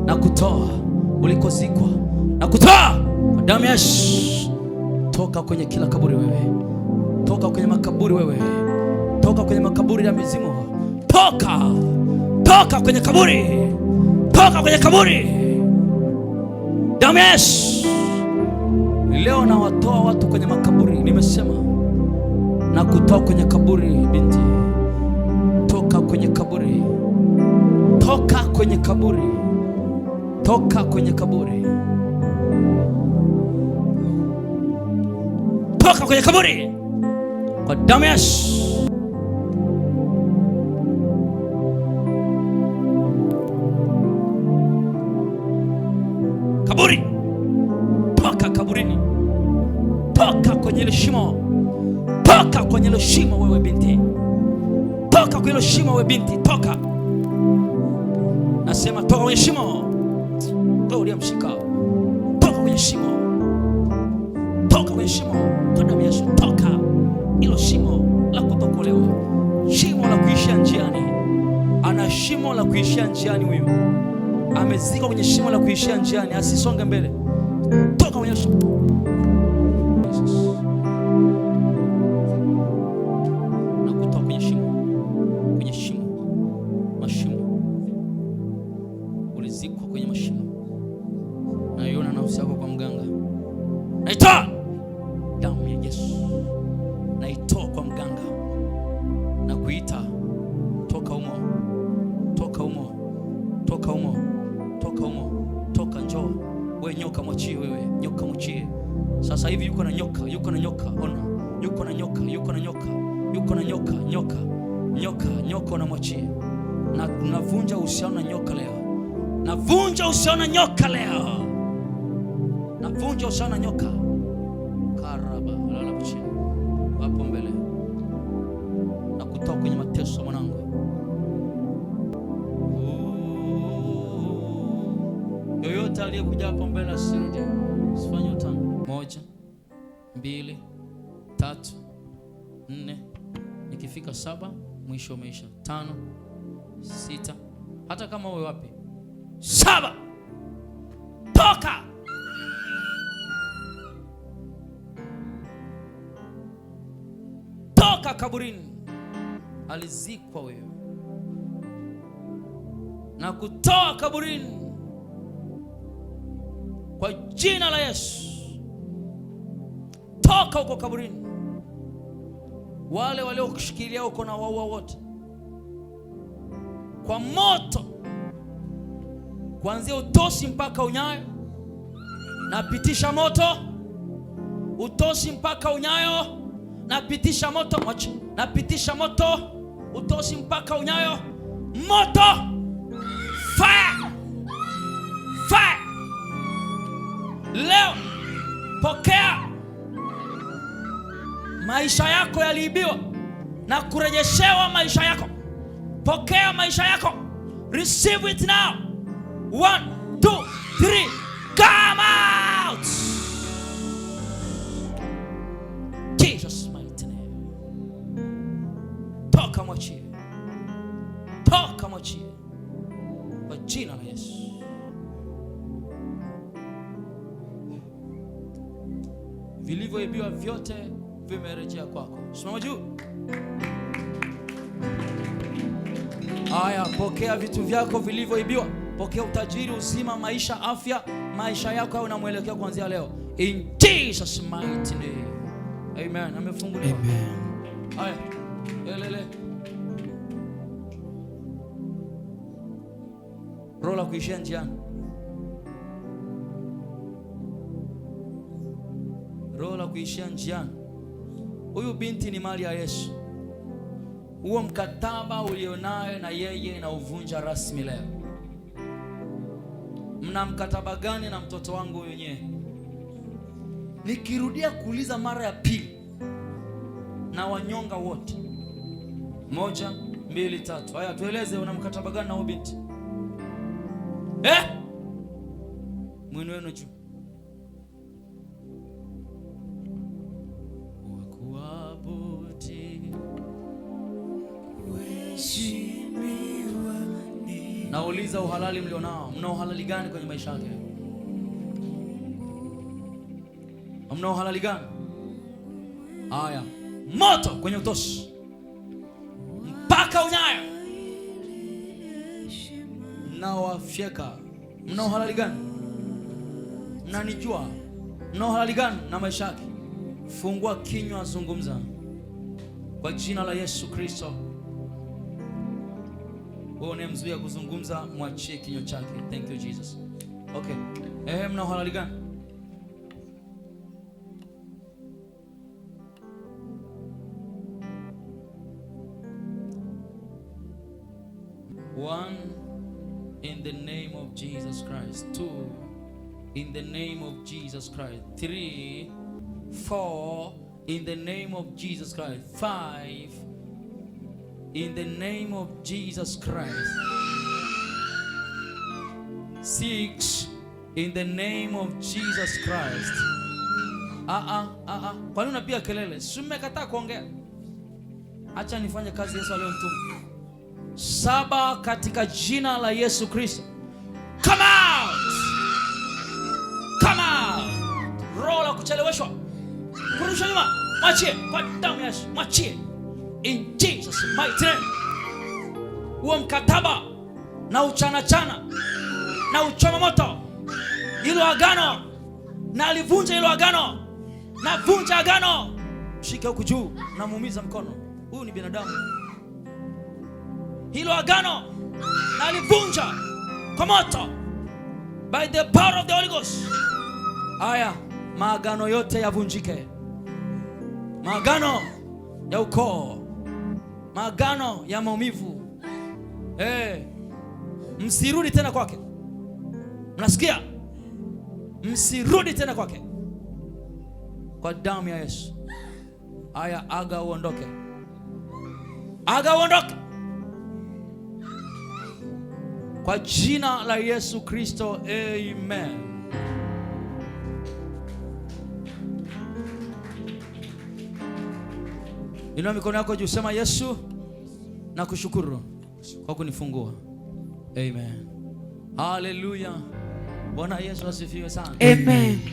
na kutoa ulikozikwa, na kutoa kwa damu ya Yesu. Toka kwenye kila kaburi wewe, toka kwenye makaburi wewe, toka kwenye makaburi ya mizimu, toka kwenye kaburi, toka kwenye kaburi. Damu ya Yesu. Leo na watoa watu kwenye makaburi. Nimesema na kutoa kwenye kaburi. Binti, toka kwenye kaburi, toka kwenye kaburi, toka kwenye kaburi, toka kwenye kaburi kwa damu ya Yesu. Kaburi, toka kaburini, toka kwenye ile shimo, toka kwenye ile shimo wewe binti, toka kwenye ile shimo wewe binti, toka. Nasema toka kwenye shimo. Wewe uliyemshika, toka kwenye shimo, toka kwenye shimo kwa damu ya Yesu. Toka hilo shimo la kutokolewa, shimo la kuishia njiani. Ana shimo la kuishia njiani huyu, amezika kwenye shimo la kuishia njiani, asisonge mbele. Toka kwenye shimo. Na kutoka kwenye shimo, kwenye shimo, mashimo. Ulizikwa kwenye mashimo. Naiona nafsi yako kwa mganga. Naitoa damu ya Yesu, naitoa kwa mganga na kuita, toka umo, toka umo, toka umo, toka umo, toka, njoo. Wewe nyoka mwachie, wewe nyoka mwachie. Sasa hivi yuko na nyoka, yuko na nyoka, ona. Yuko na nyoka, yuko na nyoka, yuko na nyoka, nyoka, nyoka, nyoka unamwachie. Na navunja uhusiano na nyoka leo. Navunja uhusiano na nyoka leo. Navunja uhusiano na nyoka. Karaba, lala chini. Hapo mbele. Na kutoka kwenye mateso mwanangu. Yoyote aliyekuja hapo mbele asirudi. Usifanye utani. 1, 2, 3, 4. Nikifika 7 mwisho umeisha. 5, 6. Hata kama uwe wapi. 7. Toka. Toka kaburini. Alizikwa wewe. Na kutoa kaburini kwa jina la Yesu. Toka huko kaburini. Wale waliokushikilia huko na waua wote kwa moto, kuanzia utosi mpaka unyayo. Napitisha moto utosi mpaka unyayo. Napitisha moto, napitisha moto utosi mpaka unyayo. Moto, fire, fire. Leo pokea. Maisha yako yaliibiwa na kurejeshewa maisha yako. Pokea maisha yako. Receive it now. 1, 2, 3. Come out. Jesus mighty name. Toka mwachie. Toka mwachie. Kwa jina la Yesu. Vilivyoibiwa vyote vimerejea kwako. Simama juu. Haya, pokea vitu vyako vilivyoibiwa. Pokea utajiri, uzima, maisha, afya. Maisha yako au unamwelekea kuanzia leo. In Jesus mighty name. Amen. Amefunguliwa. Amen. Haya. Elele. Roho la kuishia njiani. Roho la kuishia njiani. Huyu binti ni mali ya Yesu. Huo mkataba ulionayo na yeye na uvunja rasmi leo. Mna mkataba gani na mtoto wangu wenyewe? Nikirudia kuuliza mara ya pili na wanyonga wote. 1, 2, 3. Haya, tueleze una mkataba gani na huyo binti? Mwinu wenu juu. Nauliza uhalali mlionao, mna uhalali gani kwenye maisha yake? Mna uhalali gani? Haya, moto kwenye utosi mpaka unyayo nawafyeka. Mna uhalali gani? Mnanijua. Mna uhalali gani na maisha yake? Fungua kinywa, zungumza kwa jina la Yesu Kristo. Wewe unemzuia kuzungumza, mwachie kinywa chake. Thank you Jesus. Okay. Mna uhalali gani? One, in the name of Jesus Christ. Two, in the name of Jesus Christ. 3, 4, in the name of Jesus Christ. 5, in the name of Jesus Christ. 6, in the name of Jesus Christ. Kwa nini unapiga kelele? Si mmekataa kuongea? Acha nifanye kazi Yesu aliyonituma. 7, katika jina la Yesu Kristo. Come out! Come out! Roho la kucheleweshwa, kurudisha nyuma, mwachie kwa damu ya Yesu, mwachie in Jesus mighty name. Huo mkataba na uchana na uchoma moto, hilo agano na alivunja hilo agano, na vunja agano. Shika huku juu na muumiza mkono. Huyu ni binadamu. Hilo agano na alivunja kwa moto by the power of the Holy Ghost. Aya, maagano yote yavunjike. Maagano ya ukoo, maagano ya maumivu. Msirudi tena kwake. Mnasikia? Msirudi tena kwake. Kwa damu ya Yesu. Aya, aga uondoke. Aga uondoke. Kwa jina la Yesu Kristo, amen. Inua mikono yako juu, sema Yesu, nakushukuru kwa kunifungua. Amen. Hallelujah. Bwana Yesu asifiwe sana. Amen.